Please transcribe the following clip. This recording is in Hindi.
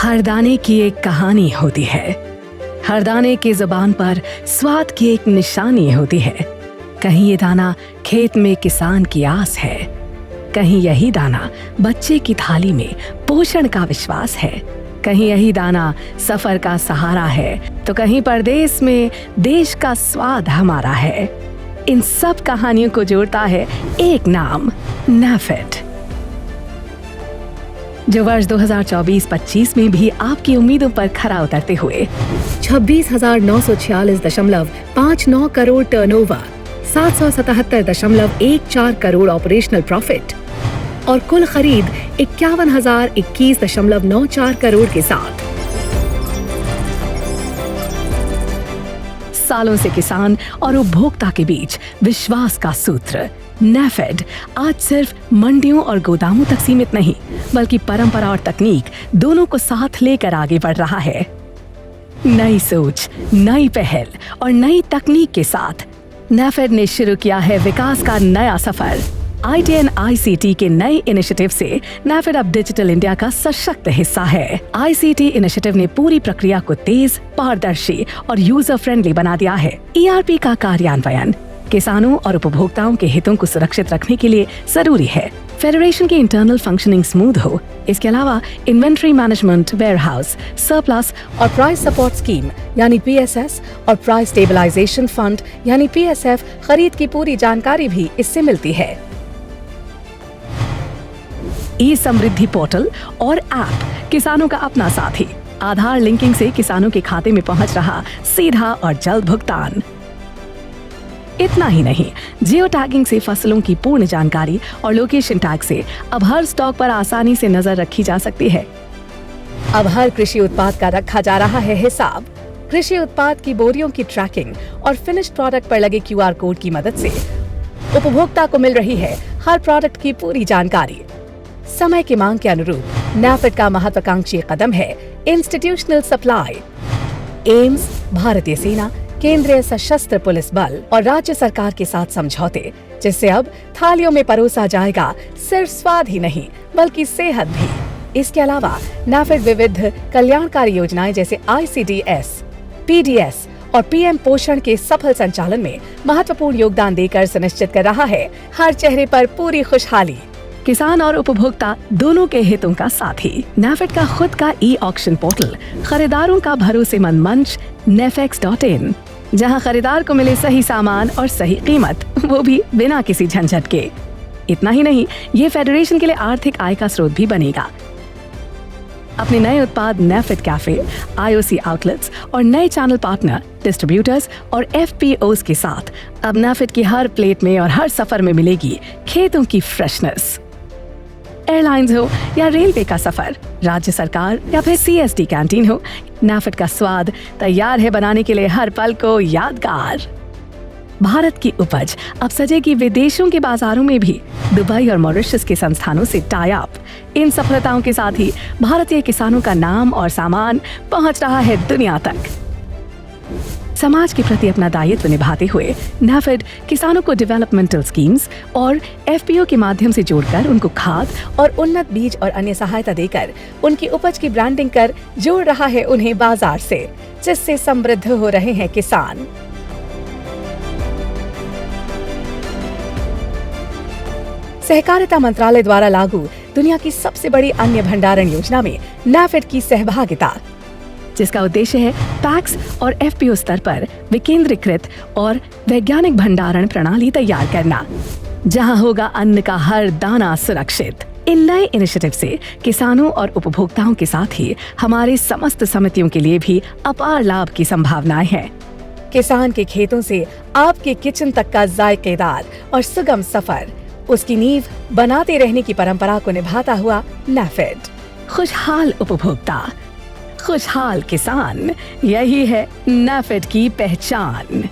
हर दाने की एक कहानी होती है, हर दाने की जुबान पर स्वाद की एक निशानी होती है। कहीं ये दाना खेत में किसान की आस है, कहीं यही दाना बच्चे की थाली में पोषण का विश्वास है, कहीं यही दाना सफर का सहारा है, तो कहीं परदेश में देश का स्वाद हमारा है। इन सब कहानियों को जोड़ता है एक नाम, नाफेड, जो वर्ष 2024-25 में भी आपकी उम्मीदों पर खरा उतरते हुए 26,946.59 crore turnover, 777.14 crore operational profit और कुल खरीद 51,021.94 करोड़ के साथ सालों से किसान और उपभोक्ता के बीच विश्वास का सूत्र नाफेड आज सिर्फ मंडियों और गोदामों तक सीमित नहीं, बल्कि परंपरा और तकनीक दोनों को साथ लेकर आगे बढ़ रहा है। नई सोच, नई पहल और नई तकनीक के साथ नाफेड ने शुरू किया है विकास का नया सफर। ITN ICT के नए इनिशिएटिव से नाफेड अब डिजिटल इंडिया का सशक्त हिस्सा है। ICT इनिशिएटिव ने पूरी प्रक्रिया को तेज, पारदर्शी और यूजर फ्रेंडली बना दिया है। ERP का कार्यान्वयन किसानों और उपभोक्ताओं के हितों को सुरक्षित रखने के लिए जरूरी है। फेडरेशन की इंटरनल फंक्शनिंग स्मूथ हो। इसके अलावा इन्वेंट्री मैनेजमेंट, वेयरहाउस, सरप्लस और प्राइस सपोर्ट स्कीम यानी PSS और प्राइस स्टेबलाइजेशन फंड यानी PSF खरीद की पूरी जानकारी भी इससे मिलती है। ई-समृद्धि पोर्टल और ऐप किसानों का अपना साथी। आधार लिंकिंग से किसानों के खाते में पहुंच रहा सीधा और जल्द भुगतान। इतना ही नहीं, जियो टैगिंग से फसलों की पूर्ण जानकारी और लोकेशन टैग से अब हर स्टॉक पर आसानी से नजर रखी जा सकती है। अब हर कृषि उत्पाद का रखा जा रहा है हिसाब। कृषि उत्पाद की बोरियों की ट्रैकिंग और फिनिश्ड प्रोडक्ट पर लगे QR कोड की मदद से उपभोक्ता को मिल रही है हर प्रोडक्ट की पूरी जानकारी। समय की मांग के अनुरूप नाफेड का महत्वाकांक्षी कदम है इंस्टीट्यूशनल सप्लाई। एम्स, भारतीय सेना, केंद्रीय सशस्त्र पुलिस बल और राज्य सरकार के साथ समझौते, जिससे अब थालियों में परोसा जाएगा सिर्फ स्वाद ही नहीं बल्कि सेहत भी। इसके अलावा नाफेड विविध कल्याणकारी योजनाएं जैसे ICDS, PDS और PM पोषण के सफल संचालन में महत्वपूर्ण योगदान देकर सुनिश्चित कर रहा है हर चेहरे पर पूरी खुशहाली। किसान और उपभोक्ता दोनों के हितों का साथी। नाफेड का खुद का ई-ऑक्शन पोर्टल, खरीदारों का भरोसेमंद मंच nafex.in, जहां खरीदार को मिले सही सामान और सही कीमत, वो भी बिना किसी झंझट के। इतना ही नहीं, ये फेडरेशन के लिए आर्थिक आय का स्रोत भी बनेगा। अपने नए उत्पाद नाफेड कैफे, IOC आउटलेट्स और नए चैनल पार्टनर, डिस्ट्रीब्यूटर्स और FPOs के साथ अब नाफेड की हर प्लेट में और हर सफर में मिलेगी खेतों की फ्रेशनेस। एयरलाइंस हो या रेलवे का सफर, राज्य सरकार या फिर CSD कैंटीन हो, नाफेड का स्वाद तैयार है बनाने के लिए हर पल को यादगार। भारत की उपज अब सजेगी विदेशों के बाजारों में भी। दुबई और मॉरिशस के संस्थानों से टाई अप। इन सफलताओं के साथ ही भारतीय किसानों का नाम और सामान पहुंच रहा है दुनिया तक। समाज के प्रति अपना दायित्व निभाते हुए नाफेड किसानों को डेवलपमेंटल स्कीम्स और FPO के माध्यम से जोड़कर उनको खाद और उन्नत बीज और अन्य सहायता देकर उनकी उपज की ब्रांडिंग कर जोड़ रहा है उन्हें बाजार से, जिससे समृद्ध हो रहे हैं किसान। सहकारिता मंत्रालय द्वारा लागू दुनिया की सबसे बड़ी अन्न भंडारण योजना में नाफेड की सहभागिता, जिसका उद्देश्य है पैक्स और FPO स्तर पर विकेंद्रीकृत और वैज्ञानिक भंडारण प्रणाली तैयार करना, जहां होगा अन्न का हर दाना सुरक्षित। इन नए इनिशिएटिव से किसानों और उपभोक्ताओं के साथ ही हमारे समस्त समितियों के लिए भी अपार लाभ की संभावनाएं हैं। किसान के खेतों से आपके किचन तक का जायकेदार और सुगम सफर, उसकी नींव बनाते रहने की परंपरा को निभाता हुआ नाफेड। खुशहाल उपभोक्ता, खुशहाल किसान, यही है नाफेड की पहचान।